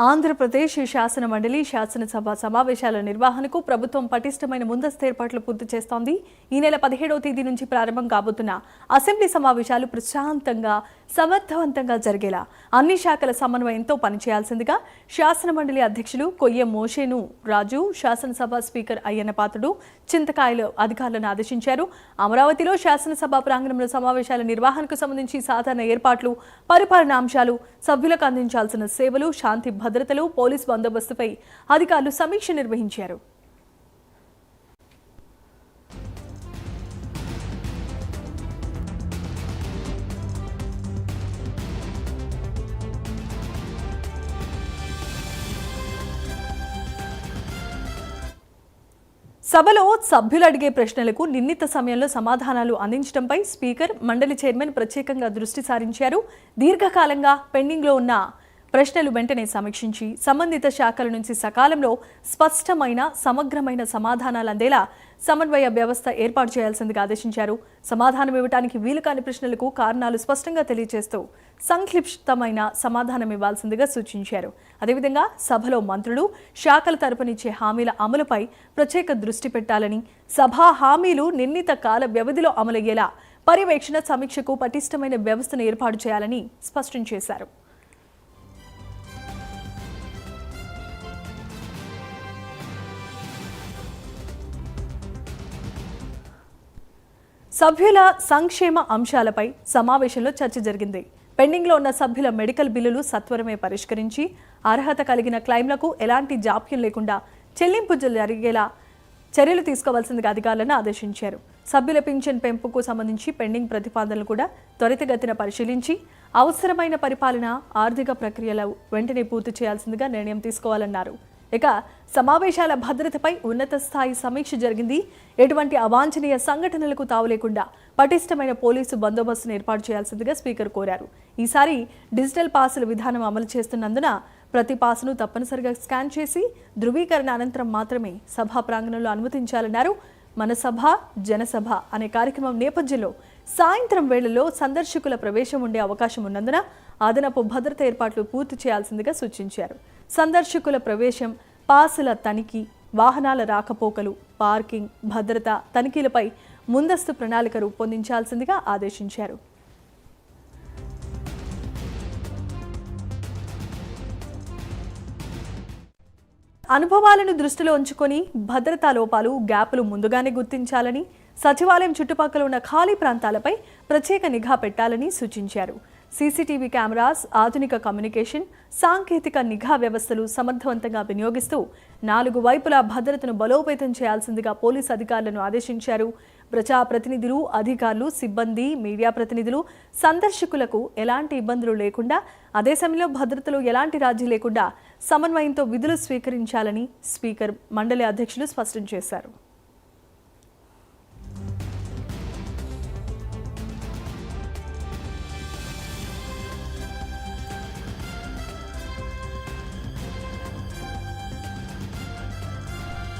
ఆంధ్రప్రదేశ్ శాసన మండలి శాసనసభ సమావేశాల నిర్వహణకు ప్రభుత్వం పటిష్టమైన ముందస్తు ఏర్పాట్లు పూర్తి చేస్తోంది. ఈ నెల 17వ తేదీ నుంచి ప్రారంభం కాబోతున్న అసెంబ్లీ సమావేశాలు ప్రశాంతంగా సమర్థవంతంగా జరిగేలా అన్ని శాఖల సమన్వయంతో పనిచేయాల్సిందిగా శాసన మండలి అధ్యక్షులు కొయ్యం మోషేను రాజు, శాసనసభ స్పీకర్ అయ్యన్న పాత్రుడు చింతకాయలు అధికారులను ఆదేశించారు. అమరావతిలో శాసనసభ ప్రాంగణంలో సమావేశాల నిర్వహణకు సంబంధించి సాధారణ ఏర్పాట్లు, పరిపాలనా అంశాలు, సభ్యులకు అందించాల్సిన సేవలు, శాంతి భద్రతలు, పోలీస్ బందోబస్తుపై అధికారులు సమీక్ష నిర్వహించారు. సభలో సభ్యులు అడిగే ప్రశ్నలకు నిర్ణీత సమయంలో సమాధానాలు అందించడంపై స్పీకర్, మండలి చైర్మన్ ప్రత్యేకంగా దృష్టి సారించారు. దీర్ఘకాలంగా పెండింగ్లో ఉన్న ప్రశ్నలు వెంటనే సమీక్షించి సంబంధిత శాఖల నుంచి సకాలంలో స్పష్టమైన, సమగ్రమైన సమాధానాలు అందేలా సమన్వయ వ్యవస్థ ఏర్పాటు చేయాల్సిందిగా ఆదేశించారు. సమాధానం ఇవ్వడానికి వీలు కాని ప్రశ్నలకు కారణాలు స్పష్టంగా తెలియజేస్తూ సంక్షిప్తమైన సమాధానం ఇవ్వాల్సిందిగా సూచించారు. అదేవిధంగా సభలో మంత్రులు, శాఖల తరపునిచ్చే హామీల అమలుపై ప్రత్యేక దృష్టి పెట్టాలని, సభా హామీలు నిర్ణీత కాల వ్యవధిలో అమలయ్యేలా పర్యవేక్షణ, సమీక్షకు పటిష్టమైన వ్యవస్థను ఏర్పాటు చేయాలని స్పష్టం చేశారు. సభ్యుల సంక్షేమ అంశాలపై సమావేశంలో చర్చ జరిగింది. పెండింగ్లో ఉన్న సభ్యుల మెడికల్ బిల్లులు సత్వరమే పరిష్కరించి అర్హత కలిగిన క్లెయిమ్లకు ఎలాంటి జాప్యం లేకుండా చెల్లింపు జరిగేలా చర్యలు తీసుకోవాల్సిందిగా అధికారులను ఆదేశించారు. సభ్యుల పింఛన్ పెంపుకు సంబంధించి పెండింగ్ ప్రతిపాదనలు కూడా త్వరితగతిన పరిశీలించి అవసరమైన పరిపాలన, ఆర్థిక ప్రక్రియలు వెంటనే పూర్తి చేయాల్సిందిగా నిర్ణయం తీసుకోవాలన్నారు. ఇక సమావేశాల భద్రతపై ఉన్నత స్థాయి సమీక్ష జరిగింది. ఎటువంటి అవాంఛనీయ సంఘటనలకు తావు లేకుండా పటిష్టమైన పోలీసు బందోబస్తును ఏర్పాటు చేయాల్సిందిగా స్పీకర్ కోరారు. ఈసారి డిజిటల్ పాసుల విధానం అమలు చేస్తున్నందున ప్రతి పాసును తప్పనిసరిగా స్కాన్ చేసి ధృవీకరణ అనంతరం మాత్రమే సభా ప్రాంగణంలో అనుమతించాలన్నారు. మన సభ జనసభ అనే కార్యక్రమం నేపథ్యంలో సాయంత్రం వేళల్లో సందర్శకుల ప్రవేశం ఉండే అవకాశం ఉన్నందున అదనపు భద్రత ఏర్పాట్లు పూర్తి చేయాల్సిందిగా సూచించారు. సందర్శకుల ప్రవేశం, పాసుల తనిఖీ, వాహనాల రాకపోకలు, పార్కింగ్, భద్రత తనిఖీలపై ముందస్తు ప్రణాళిక రూపొందించాల్సిందిగా ఆదేశించారు. అనుభవాలను దృష్టిలో ఉంచుకొని భద్రతా లోపాలు, గ్యాపులు ముందుగానే గుర్తించాలని, సచివాలయం చుట్టుపక్కల ఉన్న ఖాళీ ప్రాంతాలపై ప్రత్యేక నిఘా పెట్టాలని సూచించారు. సీసీటీవీ కెమెరాస్, ఆధునిక కమ్యూనికేషన్, సాంకేతిక నిఘా వ్యవస్థలు సమర్థవంతంగా వినియోగిస్తూ 4 వైపులా భద్రతను బలోపేతం చేయాల్సిందిగా పోలీసు అధికారులను ఆదేశించారు. ప్రజాప్రతినిధులు, అధికారులు, సిబ్బంది, మీడియా ప్రతినిధులు, సందర్శకులకు ఎలాంటి ఇబ్బందులు లేకుండా, అదే సమయంలో భద్రతలో ఎలాంటి రాజీ లేకుండా సమన్వయంతో విధులు స్వీకరించాలని స్పీకర్, మండలి అధ్యక్షులు స్పష్టం చేశారు.